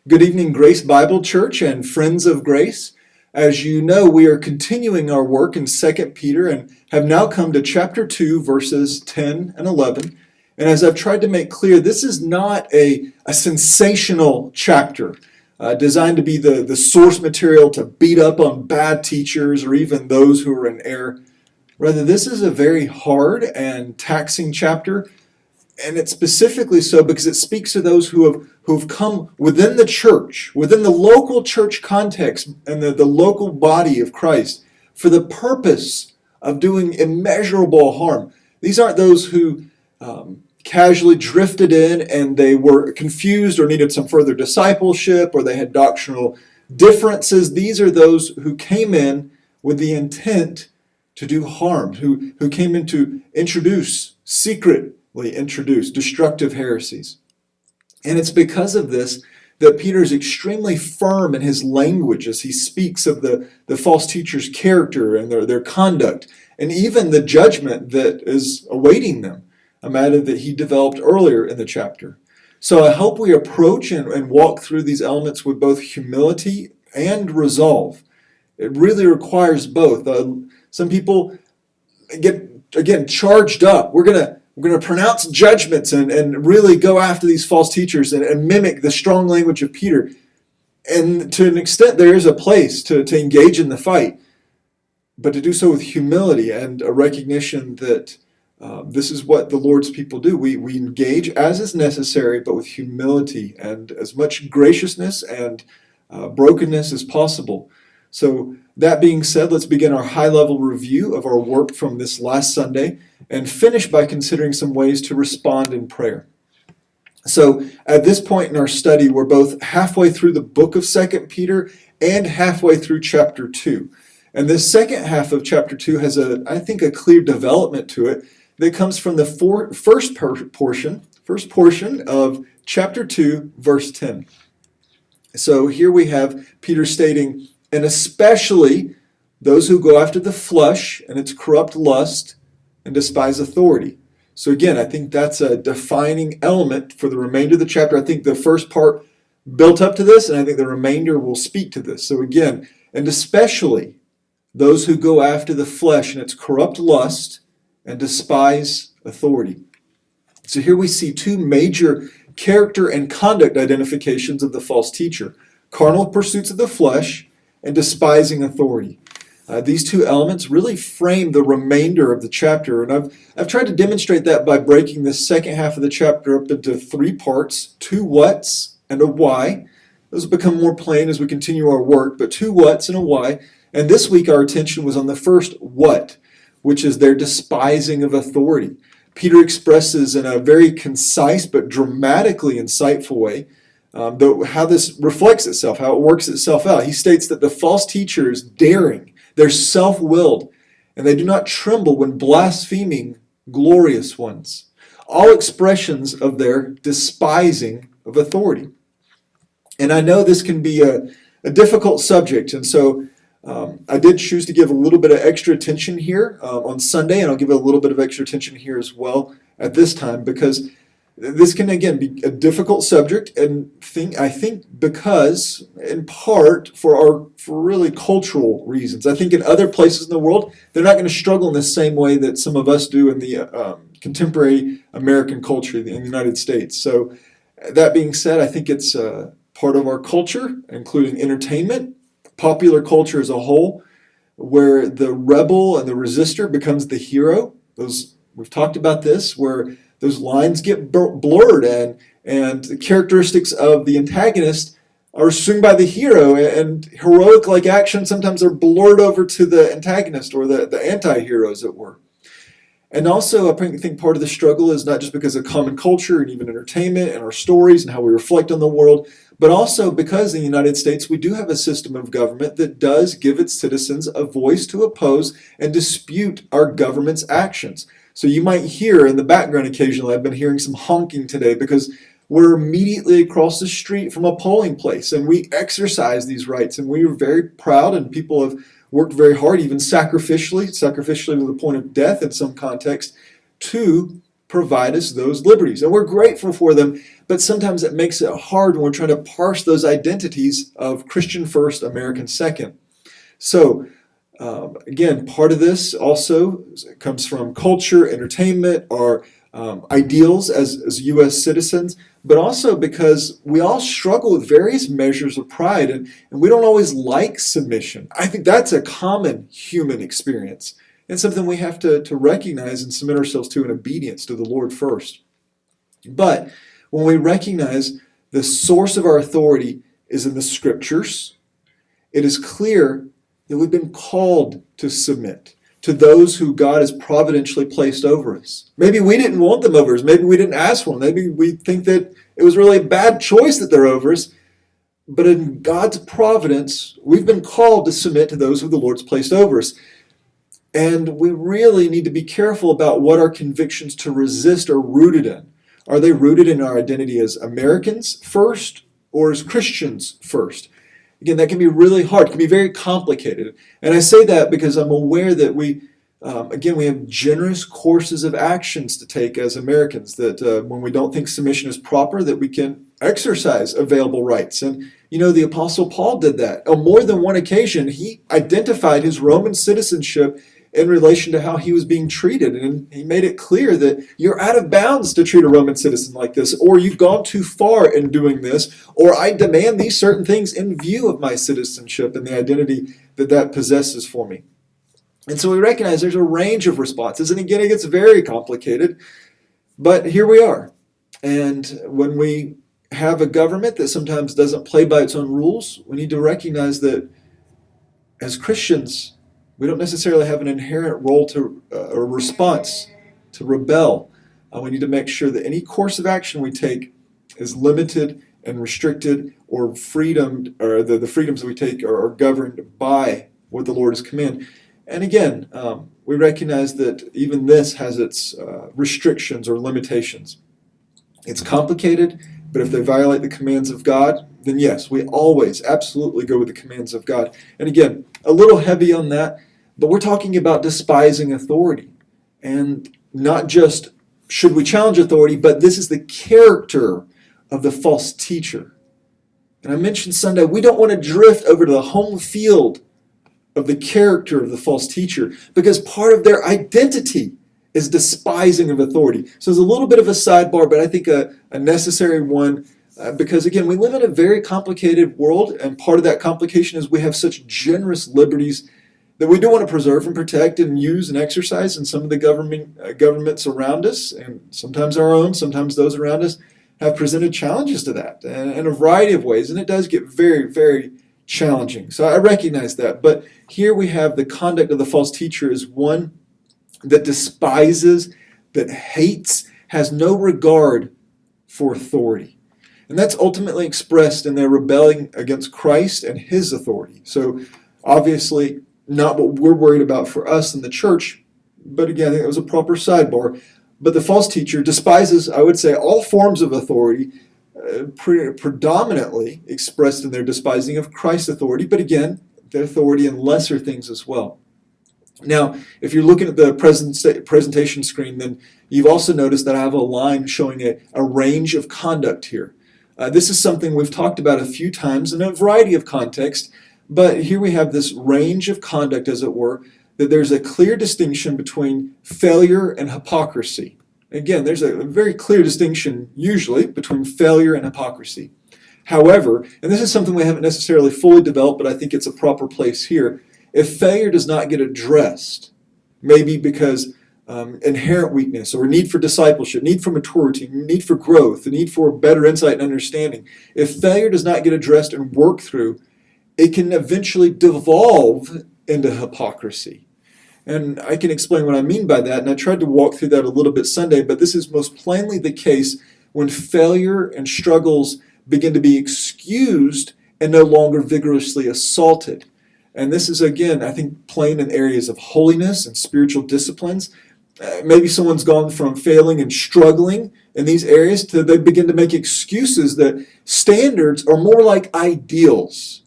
Good evening, Grace Bible Church and friends of Grace. As you know, we are continuing our work in 2 Peter and have now come to chapter 2, verses 10 and 11. And as I've tried to make clear, this is not a sensational chapter designed to be the source material to beat up on bad teachers or even those who are in error. Rather, this is a very hard and taxing chapter. And it's specifically so because it speaks to those who have come within the church, within the local church context and the local body of Christ for the purpose of doing immeasurable harm. These aren't those who casually drifted in and they were confused or needed some further discipleship or they had doctrinal differences. These are those who came in with the intent to do harm, who came in to secretly introduce destructive heresies. And it's because of this that Peter is extremely firm in his language as he speaks of the false teacher's character and their conduct, and even the judgment that is awaiting them, a matter that he developed earlier in the chapter. So I hope we approach and walk through these elements with both humility and resolve. It really requires both. Some people get, again, charged up. We're going to pronounce judgments and really go after these false teachers and mimic the strong language of Peter. And to an extent, there is a place to engage in the fight, but to do so with humility and a recognition that this is what the Lord's people do. We engage as is necessary, but with humility and as much graciousness and brokenness as possible. So that being said, let's begin our high-level review of our work from this last Sunday and finish by considering some ways to respond in prayer. So at this point in our study, we're both halfway through the book of 2 Peter and halfway through chapter 2. And this second half of chapter 2 has, I think, a clear development to it that comes from the first portion of chapter 2, verse 10. So here we have Peter stating, "And especially those who go after the flesh and its corrupt lust and despise authority." So again, I think that's a defining element for the remainder of the chapter. I think the first part built up to this, and I think the remainder will speak to this. So again, "And especially those who go after the flesh and its corrupt lust and despise authority." So here we see two major character and conduct identifications of the false teacher: carnal pursuits of the flesh and despising authority. These two elements really frame the remainder of the chapter, and I've tried to demonstrate that by breaking the second half of the chapter up into three parts: two whats and a why. Those will become more plain as we continue our work, but two whats and a why. And this week our attention was on the first what, which is their despising of authority. Peter expresses in a very concise but dramatically insightful way how this reflects itself, how it works itself out. He states that the false teacher is daring, they're self-willed, and they do not tremble when blaspheming glorious ones. All expressions of their despising of authority. And I know this can be a difficult subject, and so I did choose to give a little bit of extra attention here on Sunday, and I'll give it a little bit of extra attention here as well at this time, because this can, again, be a difficult subject, and I think because, in part, for really cultural reasons. I think in other places in the world, they're not going to struggle in the same way that some of us do in the contemporary American culture in the United States. So that being said, I think it's part of our culture, including entertainment, popular culture as a whole, where the rebel and the resistor becomes the hero. We've talked about this, where those lines get blurred and the characteristics of the antagonist are assumed by the hero, and heroic-like actions sometimes are blurred over to the antagonist or the anti-hero, as it were. And also, I think part of the struggle is not just because of common culture and even entertainment and our stories and how we reflect on the world, but also because in the United States we do have a system of government that does give its citizens a voice to oppose and dispute our government's actions. So you might hear in the background occasionally, I've been hearing some honking today because we're immediately across the street from a polling place and we exercise these rights, and we are very proud, and people have worked very hard, even sacrificially to the point of death in some context, to provide us those liberties. And we're grateful for them, but sometimes it makes it hard when we're trying to parse those identities of Christian first, American second. So, again, part of this also comes from culture, entertainment, our ideals as U.S. citizens, but also because we all struggle with various measures of pride, and we don't always like submission. I think that's a common human experience, and something we have to recognize and submit ourselves to in obedience to the Lord first. But when we recognize the source of our authority is in the Scriptures, it is clear that we've been called to submit to those who God has providentially placed over us. Maybe we didn't want them over us. Maybe we didn't ask for them. Maybe we think that it was really a bad choice that they're over us. But in God's providence, we've been called to submit to those who the Lord's placed over us. And we really need to be careful about what our convictions to resist are rooted in. Are they rooted in our identity as Americans first or as Christians first? Again, that can be really hard. It can be very complicated. And I say that because I'm aware that we have generous courses of actions to take as Americans, that when we don't think submission is proper, that we can exercise available rights. And, the Apostle Paul did that. On more than one occasion, he identified his Roman citizenship in relation to how he was being treated. And he made it clear that you're out of bounds to treat a Roman citizen like this, or you've gone too far in doing this, or I demand these certain things in view of my citizenship and the identity that possesses for me. And so we recognize there's a range of responses. And again, it gets very complicated, but here we are. And when we have a government that sometimes doesn't play by its own rules, we need to recognize that as Christians, we don't necessarily have an inherent role or response to rebel. We need to make sure that any course of action we take is limited and restricted, or the freedoms that we take are governed by what the Lord has commanded. And again, we recognize that even this has its restrictions or limitations. It's complicated, but if they violate the commands of God, then yes, we always absolutely go with the commands of God. And again, a little heavy on that, but we're talking about despising authority. And not just should we challenge authority, but this is the character of the false teacher. And I mentioned Sunday, we don't want to drift over to the home field of the character of the false teacher, because part of their identity is despising of authority. So it's a little bit of a sidebar, but I think a necessary one, because again, we live in a very complicated world, and part of that complication is we have such generous liberties that we do want to preserve and protect and use and exercise, and some of the governments around us, and sometimes our own, sometimes those around us, have presented challenges to that in a variety of ways, and it does get very, very challenging. So I recognize that, but here we have the conduct of the false teacher is one that despises, that hates, has no regard for authority. And that's ultimately expressed in their rebelling against Christ and his authority. So obviously not what we're worried about for us in the church, but again, it was a proper sidebar. But the false teacher despises, I would say, all forms of authority, predominantly expressed in their despising of Christ's authority, but again, their authority in lesser things as well. Now, if you're looking at the presentation screen, then you've also noticed that I have a line showing a range of conduct here. This is something we've talked about a few times in a variety of contexts, but here we have this range of conduct, as it were, that there's a clear distinction between failure and hypocrisy. Again, there's a very clear distinction, usually, between failure and hypocrisy. However, and this is something we haven't necessarily fully developed, but I think it's a proper place here, if failure does not get addressed, maybe because inherent weakness or need for discipleship, need for maturity, need for growth, the need for better insight and understanding, if failure does not get addressed and worked through, it can eventually devolve into hypocrisy. And I can explain what I mean by that, and I tried to walk through that a little bit Sunday, but this is most plainly the case when failure and struggles begin to be excused and no longer vigorously assaulted. And this is, again, I think, plain in areas of holiness and spiritual disciplines. Maybe someone's gone from failing and struggling in these areas to they begin to make excuses that standards are more like ideals.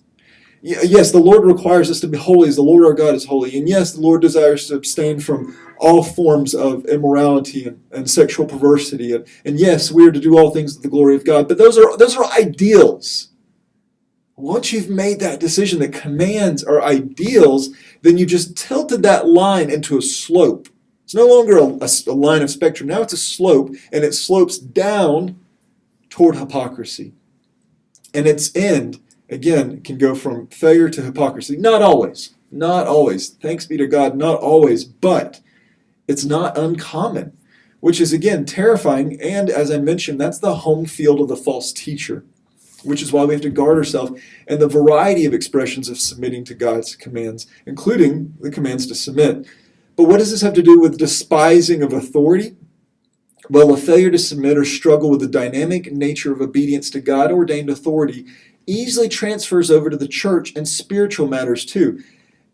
Yes, the Lord requires us to be holy as the Lord our God is holy. And yes, the Lord desires to abstain from all forms of immorality and sexual perversity. And yes, we are to do all things to the glory of God. But those are ideals. Once you've made that decision that commands are ideals, then you just tilted that line into a slope. It's no longer a line of spectrum. Now it's a slope, and it slopes down toward hypocrisy. And its end, again, can go from failure to hypocrisy. Not always. Not always. Thanks be to God, not always. But it's not uncommon, which is, again, terrifying. And as I mentioned, that's the home field of the false teacher, which is why we have to guard ourselves and the variety of expressions of submitting to God's commands, including the commands to submit. But what does this have to do with despising of authority? Well, a failure to submit or struggle with the dynamic nature of obedience to God-ordained authority easily transfers over to the church and spiritual matters too.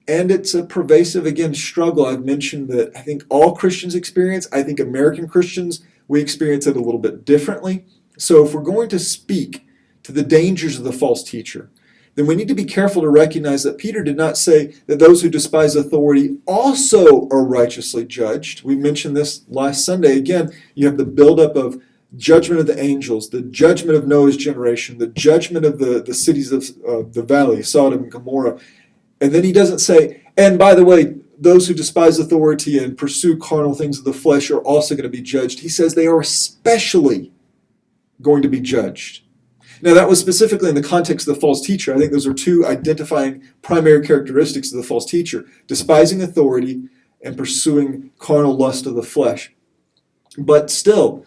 And it's a pervasive, again, struggle. I've mentioned that I think all Christians experience. I think American Christians, we experience it a little bit differently. So if we're going to speak to the dangers of the false teacher, then we need to be careful to recognize that Peter did not say that those who despise authority also are righteously judged. We mentioned this last Sunday. Again, you have the buildup of judgment of the angels, the judgment of Noah's generation, the judgment of the cities of the valley, Sodom and Gomorrah. And then he doesn't say, and by the way, those who despise authority and pursue carnal things of the flesh are also going to be judged. He says they are especially going to be judged. Now, that was specifically in the context of the false teacher. I think those are two identifying primary characteristics of the false teacher: despising authority and pursuing carnal lust of the flesh. But still,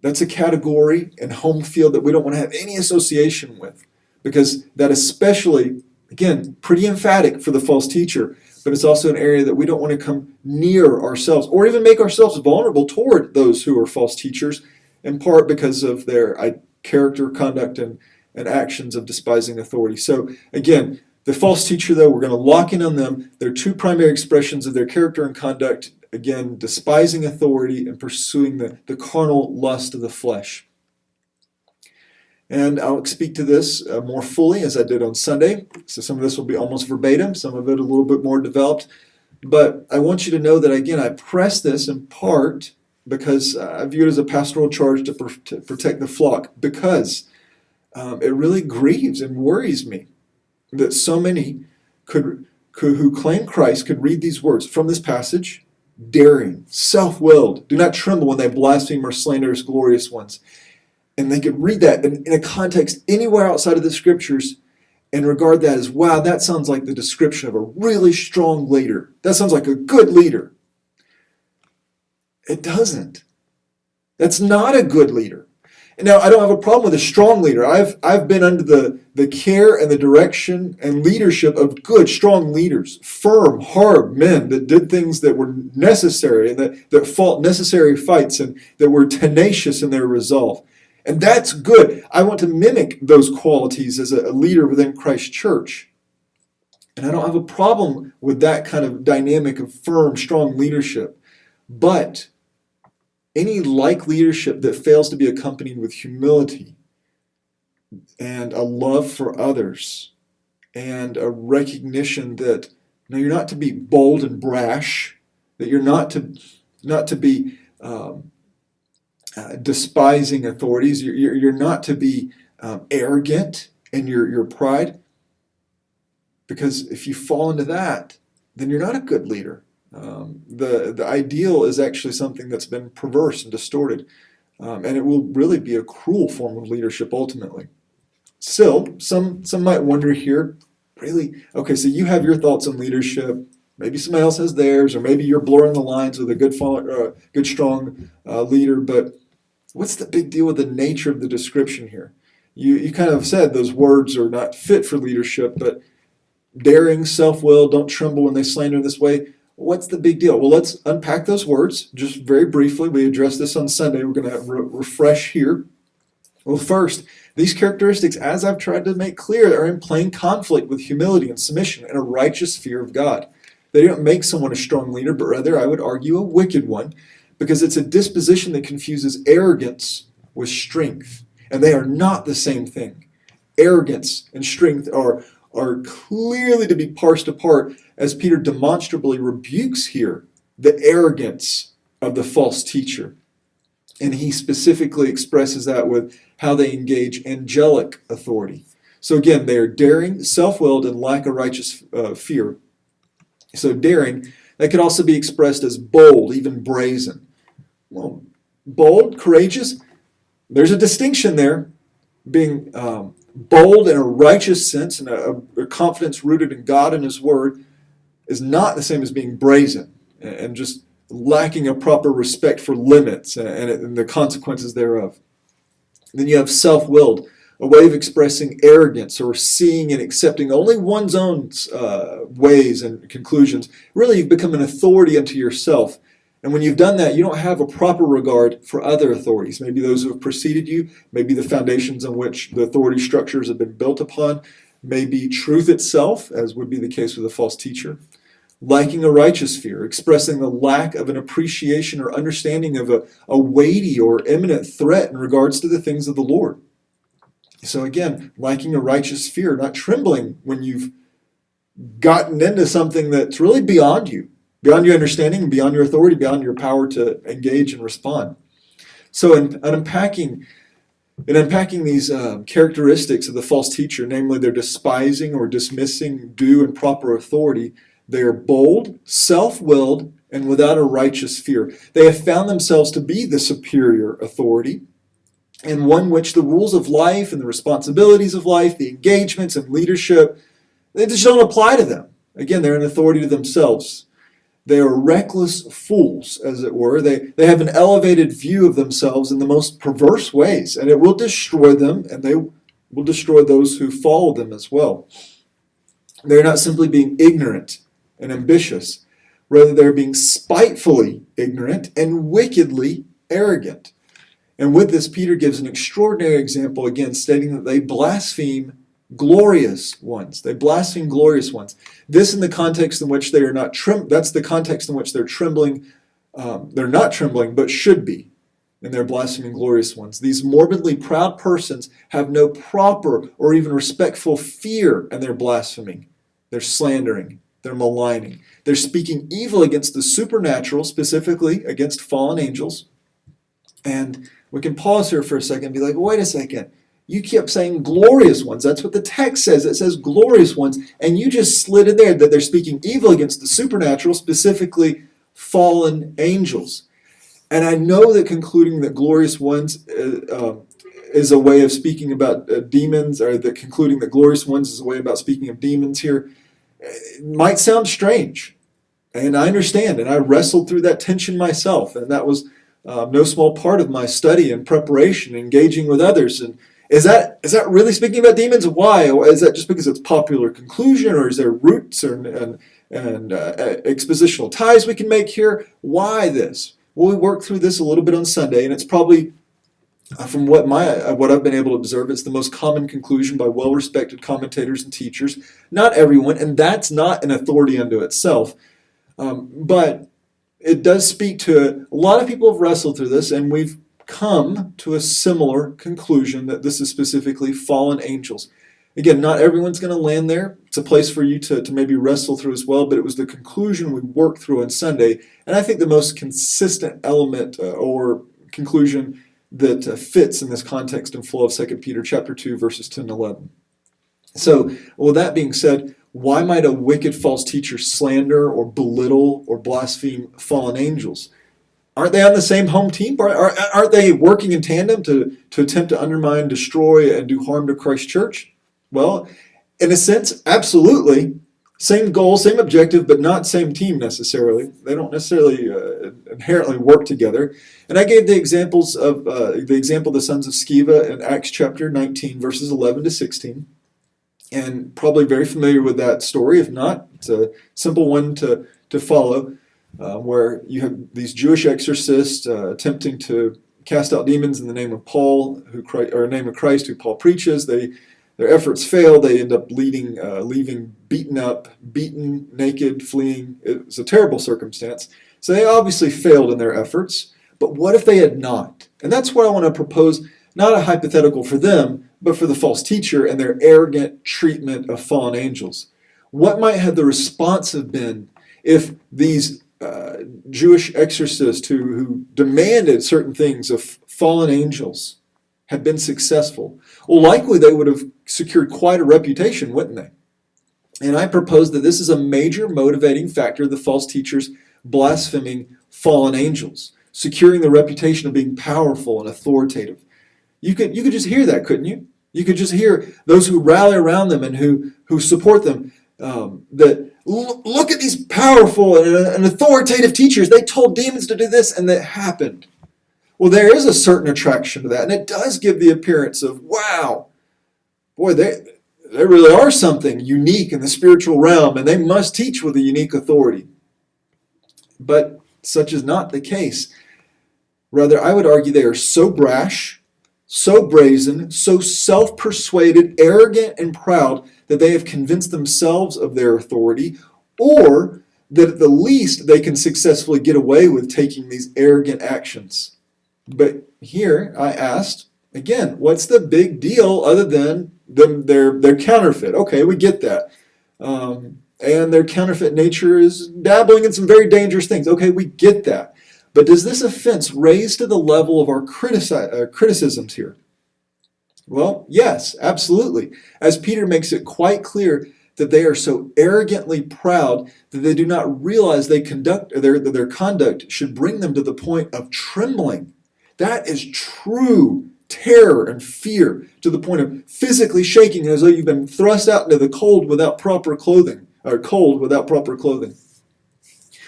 that's a category and home field that we don't want to have any association with, because that especially, again, pretty emphatic for the false teacher, but it's also an area that we don't want to come near ourselves or even make ourselves vulnerable toward those who are false teachers, in part because of their character, conduct, and actions of despising authority. So again, the false teacher, though, we're going to lock in on them. There are two primary expressions of their character and conduct. Again, despising authority and pursuing the carnal lust of the flesh. And I'll speak to this more fully as I did on Sunday. So some of this will be almost verbatim, some of it a little bit more developed. But I want you to know that, again, I press this in part because I view it as a pastoral charge to protect the flock, because it really grieves and worries me that so many who claim Christ could read these words from this passage: daring, self-willed, do not tremble when they blaspheme or slander his glorious ones. And they could read that in a context anywhere outside of the scriptures and regard that as, wow, that sounds like the description of a really strong leader. That sounds like a good leader. It doesn't. That's not a good leader. And now, I don't have a problem with a strong leader. I've been under the care and the direction and leadership of good, strong leaders, firm, hard men that did things that were necessary and that fought necessary fights and that were tenacious in their resolve. And that's good. I want to mimic those qualities as a leader within Christ's church. And I don't have a problem with that kind of dynamic of firm, strong leadership. But any like leadership that fails to be accompanied with humility and a love for others and a recognition that, no, you're not to be bold and brash, that you're not to be despising authorities, you're not to be arrogant in your pride, because if you fall into that, then you're not a good leader. The ideal is actually something that's been perverse and distorted, and it will really be a cruel form of leadership ultimately. Still, some might wonder here, really, okay, so you have your thoughts on leadership, maybe somebody else has theirs, or maybe you're blurring the lines with a good strong leader, but what's the big deal with the nature of the description here? You kind of said those words are not fit for leadership, but daring, self-willed, don't tremble when they slander in this way. What's the big deal? Well, let's unpack those words just very briefly. We addressed this on Sunday. We're going to refresh here. Well, first, these characteristics, as I've tried to make clear, are in plain conflict with humility and submission and a righteous fear of God. They don't make someone a strong leader, but rather, I would argue, a wicked one, because it's a disposition that confuses arrogance with strength, and they are not the same thing. Arrogance and strength are are clearly to be parsed apart as Peter demonstrably rebukes here the arrogance of the false teacher. And he specifically expresses that with how they engage angelic authority. So again, they are daring, self-willed, and lack a righteous fear. So daring, that could also be expressed as bold, even brazen. Well, bold, courageous, there's a distinction there. Being bold in a righteous sense and a confidence rooted in God and His Word is not the same as being brazen and just lacking a proper respect for limits and the consequences thereof. Then you have self-willed, a way of expressing arrogance or seeing and accepting only one's own ways and conclusions. Really, you've become an authority unto yourself. And when you've done that, you don't have a proper regard for other authorities. Maybe those who have preceded you, maybe the foundations on which the authority structures have been built upon, maybe truth itself, as would be the case with a false teacher. Lacking a righteous fear, expressing the lack of an appreciation or understanding of a weighty or imminent threat in regards to the things of the Lord. So again, lacking a righteous fear, not trembling when you've gotten into something that's really beyond you, beyond your understanding, beyond your authority, beyond your power to engage and respond. So in unpacking these characteristics of the false teacher, namely their despising or dismissing due and proper authority, they are bold, self-willed, and without a righteous fear. They have found themselves to be the superior authority, and one which the rules of life and the responsibilities of life, the engagements and leadership, they just don't apply to them. Again, they're an authority to themselves. They are reckless fools, as it were. They have an elevated view of themselves in the most perverse ways, and it will destroy them, and they will destroy those who follow them as well. They're not simply being ignorant and ambitious. Rather, they're being spitefully ignorant and wickedly arrogant. And with this, Peter gives an extraordinary example, again, stating that they blaspheme glorious ones. They blaspheme glorious ones. This in the context in which they are not that's the context in which they're trembling. They're not trembling, but should be. And they're blaspheming glorious ones. These morbidly proud persons have no proper or even respectful fear, and they're blaspheming. They're slandering. They're maligning. They're speaking evil against the supernatural, specifically against fallen angels. And we can pause here for a second and be like, wait a second. You kept saying glorious ones. That's what the text says. It says glorious ones. And you just slid in there that they're speaking evil against the supernatural, specifically fallen angels. And I know that concluding that glorious ones is a way of speaking about demons, or that concluding that glorious ones is a way about speaking of demons here, it might sound strange. And I understand. And I wrestled through that tension myself. And that was no small part of my study and preparation, engaging with others. And is that really speaking about demons? Why? Or is that just because it's popular conclusion, or is there roots and expositional ties we can make here? Why this? Well, we worked through this a little bit on Sunday, and it's probably, from what I've been able to observe, it's the most common conclusion by well-respected commentators and teachers. Not everyone, and that's not an authority unto itself, but it does speak to a lot of people have wrestled through this, and we've come to a similar conclusion that this is specifically fallen angels. Again, not everyone's going to land there. It's a place for you to maybe wrestle through as well, but it was the conclusion we worked through on Sunday, and I think the most consistent element or conclusion that fits in this context and flow of 2 Peter chapter 2, verses 10 and 11. So, with that being said, why might a wicked false teacher slander or belittle or blaspheme fallen angels? Aren't they on the same home team? Aren't they working in tandem to attempt to undermine, destroy, and do harm to Christ's church? Well, in a sense, absolutely. Same goal, same objective, but not same team necessarily. They don't necessarily inherently work together. And I gave the example of the sons of Sceva in Acts chapter 19, verses 11 to 16. And probably very familiar with that story. If not, it's a simple one to follow. Where you have these Jewish exorcists attempting to cast out demons in the name of Christ, who Paul preaches. Their efforts fail. They end up leaving beaten up, beaten, naked, fleeing. It's a terrible circumstance. So they obviously failed in their efforts. But what if they had not? And that's what I want to propose. not a hypothetical for them, but for the false teacher and their arrogant treatment of fallen angels. What might have the response have been if these Jewish exorcists who demanded certain things of fallen angels had been successful? Well, likely they would have secured quite a reputation, wouldn't they? And I propose that this is a major motivating factor of the false teachers blaspheming fallen angels, securing the reputation of being powerful and authoritative. You could just hear that, couldn't you? You could just hear those who rally around them and who support them, that look at these powerful and authoritative teachers. They told demons to do this, and that happened. Well, there is a certain attraction to that, and it does give the appearance of, wow, boy, they really are something unique in the spiritual realm, and they must teach with a unique authority. But such is not the case. Rather, I would argue they are so brash, so brazen, so self-persuaded, arrogant, and proud that they have convinced themselves of their authority, or that at the least they can successfully get away with taking these arrogant actions. But here I asked, again, what's the big deal other than their counterfeit? Okay, we get that. And their counterfeit nature is dabbling in some very dangerous things. Okay, we get that. But does this offense raise to the level of our criticisms here? Well, yes, absolutely. As Peter makes it quite clear that they are so arrogantly proud that they do not realize their conduct should bring them to the point of trembling. That is true terror and fear, to the point of physically shaking as though you've been thrust out into the cold without proper clothing.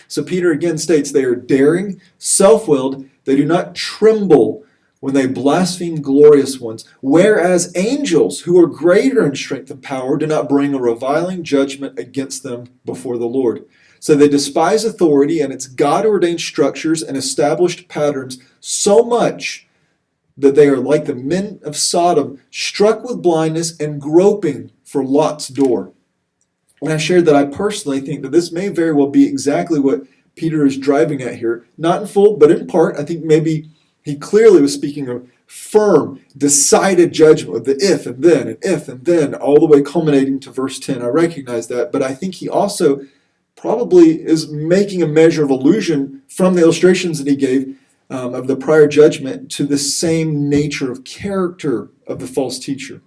So Peter again states they are daring, self-willed, they do not tremble when they blaspheme glorious ones, whereas angels, who are greater in strength and power, do not bring a reviling judgment against them before the Lord. So they despise authority and its God-ordained structures and established patterns so much that they are like the men of Sodom, struck with blindness and groping for Lot's door. And I shared that I personally think that this may very well be exactly what Peter is driving at here. Not in full, but in part. I think maybe he clearly was speaking of firm, decided judgment of the if and then, all the way culminating to verse 10. I recognize that, but I think he also probably is making a measure of allusion from the illustrations that he gave of the prior judgment to the same nature of character of the false teacher.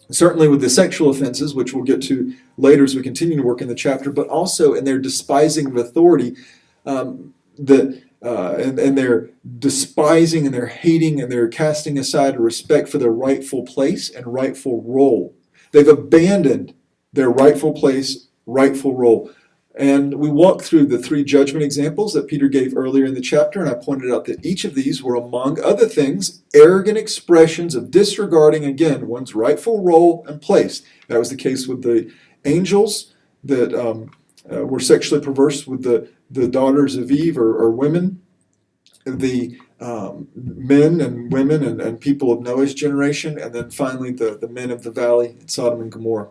Certainly with the sexual offenses, which we'll get to later as we continue to work in the chapter, but also in their despising of authority, and their despising and their hating and their casting aside a respect for their rightful place and rightful role. They've abandoned their rightful place, rightful role. And we walked through the three judgment examples that Peter gave earlier in the chapter, and I pointed out that each of these were, among other things, arrogant expressions of disregarding, again, one's rightful role and place. That was the case with the angels that were sexually perverse with the daughters of Eve or women, the men and women and people of Noah's generation, and then finally the men of the valley in Sodom and Gomorrah.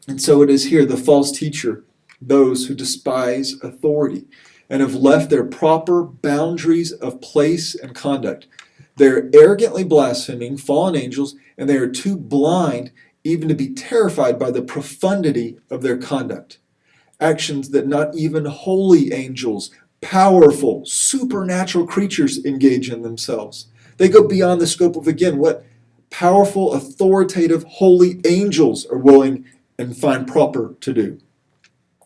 And so it is here, the false teacher, those who despise authority and have left their proper boundaries of place and conduct. They're arrogantly blaspheming fallen angels, and they are too blind even to be terrified by the profundity of their conduct. Actions that not even holy angels, powerful, supernatural creatures engage in themselves. They go beyond the scope of, again, what powerful, authoritative, holy angels are willing and find proper to do.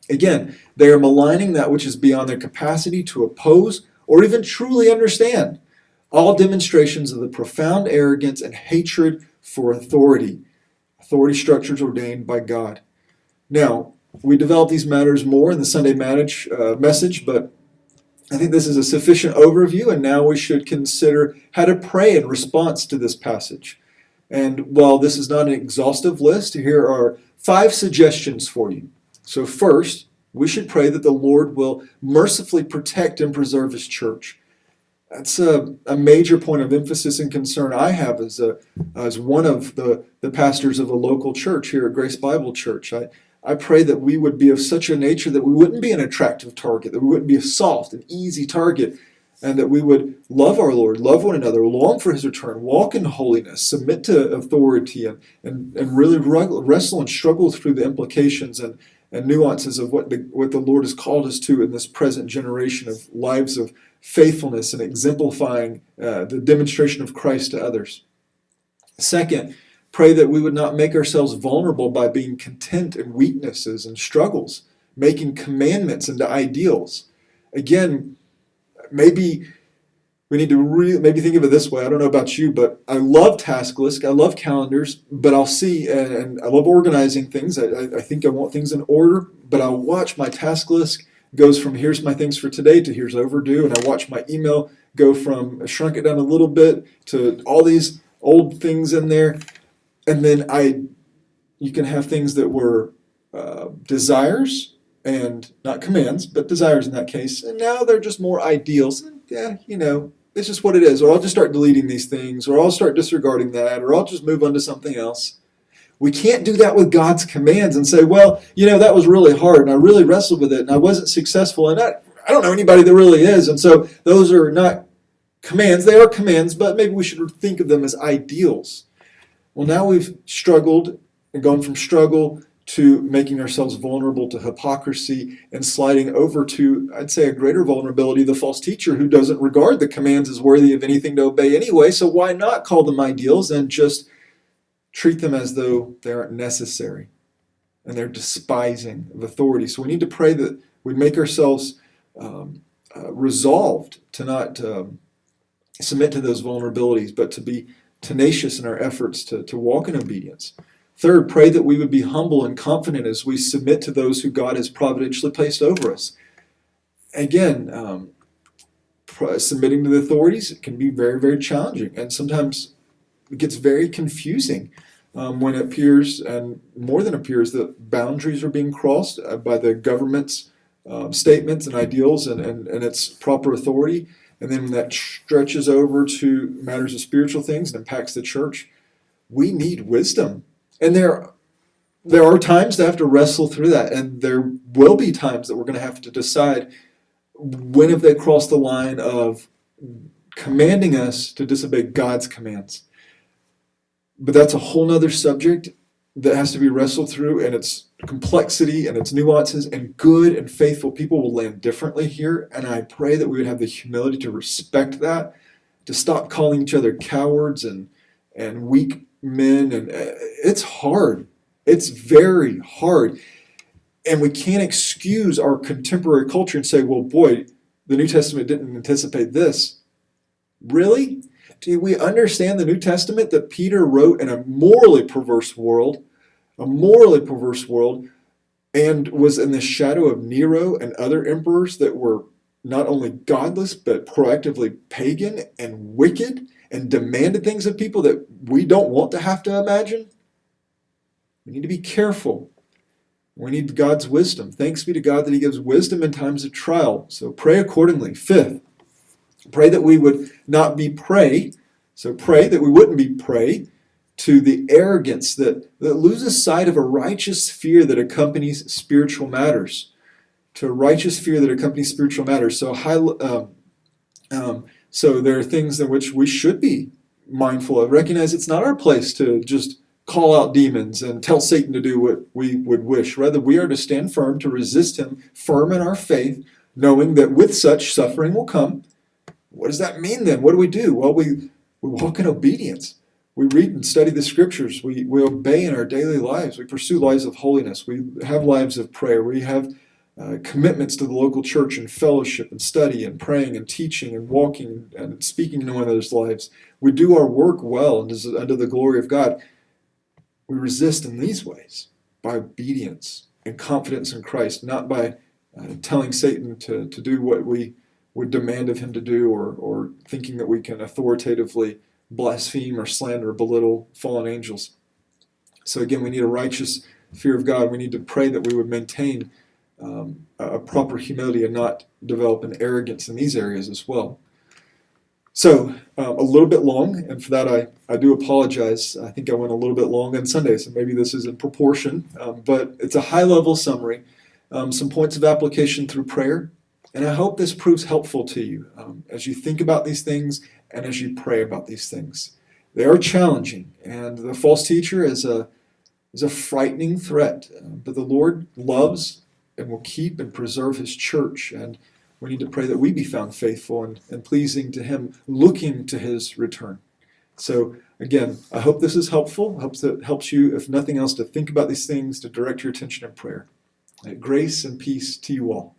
Again, they are maligning that which is beyond their capacity to oppose or even truly understand. All demonstrations of the profound arrogance and hatred for authority structures ordained by God. Now, we develop these matters more in the Sunday message, but I think this is a sufficient overview, and now we should consider how to pray in response to this passage. And while this is not an exhaustive list, here are 5 suggestions for you. So first, we should pray that the Lord will mercifully protect and preserve His church. That's a major point of emphasis and concern I have as one of the pastors of a local church here at Grace Bible Church. I pray that we would be of such a nature that we wouldn't be an attractive target, that we wouldn't be a soft and easy target and that we would love our Lord, love one another, long for his return, walk in holiness, submit to authority, and really wrestle and struggle through the implications and nuances of what the Lord has called us to in this present generation of lives of faithfulness and exemplifying the demonstration of Christ to others. Second, pray that we would not make ourselves vulnerable by being content in weaknesses and struggles, making commandments into ideals. Again, maybe we need to maybe think of it this way. I don't know about you, but I love task lists. I love calendars, but I'll see, and I love organizing things. I think I want things in order, but I'll watch my task list goes from here's my things for today to here's overdue, and I watch my email go from shrunk it down a little bit to all these old things in there, and then you can have things that were desires and not commands, but desires in that case, and now they're just more ideals. Yeah, it's just what it is. Or I'll just start deleting these things, or I'll start disregarding that, or I'll just move on to something else. We can't do that with God's commands and say, well, that was really hard, and I really wrestled with it, and I wasn't successful, and I don't know anybody that really is, and so those are not commands. They are commands, but maybe we should think of them as ideals. Well, now we've struggled and gone from struggle to making ourselves vulnerable to hypocrisy and sliding over to, I'd say, a greater vulnerability, the false teacher who doesn't regard the commands as worthy of anything to obey anyway, so why not call them ideals and just treat them as though they aren't necessary and they're despising of authority. So we need to pray that we make ourselves resolved to not submit to those vulnerabilities, but to be tenacious in our efforts to walk in obedience. Third, pray that we would be humble and confident as we submit to those who God has providentially placed over us. Again, submitting to the authorities can be very, very challenging, and sometimes it gets very confusing when it appears, and more than appears, that boundaries are being crossed by the government's statements and ideals and its proper authority. And then when that stretches over to matters of spiritual things and impacts the church, we need wisdom. And there are times to have to wrestle through that, and there will be times that we're going to have to decide when have they crossed the line of commanding us to disobey God's commands. But that's a whole nother subject that has to be wrestled through, and its complexity and its nuances, and good and faithful people will land differently here. And I pray that we would have the humility to respect that, to stop calling each other cowards and weak men. And it's hard. It's very hard. And we can't excuse our contemporary culture and say, well, boy, the New Testament didn't anticipate this. Really? Do we understand the New Testament that Peter wrote in a morally perverse world, and was in the shadow of Nero and other emperors that were not only godless, but proactively pagan and wicked and demanded things of people that we don't want to have to imagine? We need to be careful. We need God's wisdom. Thanks be to God that He gives wisdom in times of trial. So pray accordingly. Fifth, pray that we would not be prey. So pray that we wouldn't be prey to the arrogance that loses sight of a righteous fear that accompanies spiritual matters. To a righteous fear that accompanies spiritual matters. So so there are things in which we should be mindful of. Recognize it's not our place to just call out demons and tell Satan to do what we would wish. Rather, we are to stand firm, to resist him, firm in our faith, knowing that with such suffering will come. What does that mean then? What do we do? Well, we walk in obedience. We read and study the scriptures. We obey in our daily lives. We pursue lives of holiness. We have lives of prayer. We have commitments to the local church and fellowship and study and praying and teaching and walking and speaking into one another's lives. We do our work well and under the glory of God. We resist in these ways by obedience and confidence in Christ, not by telling Satan to do what we would demand of him to do, or thinking that we can authoritatively blaspheme or slander or belittle fallen angels. So again, we need a righteous fear of God. We need to pray that we would maintain a proper humility and not develop an arrogance in these areas as well. So a little bit long, and for that I do apologize. I think I went a little bit long on Sunday, so maybe this is in proportion, but it's a high-level summary. Some points of application through prayer, And I hope this proves helpful to you as you think about these things and as you pray about these things. They are challenging, and the false teacher is a frightening threat, but the Lord loves and will keep and preserve his church, and we need to pray that we be found faithful and pleasing to him, looking to his return. So again, I hope this is helpful. I hope that it helps you, if nothing else, to think about these things, to direct your attention in prayer. Grace and peace to you all.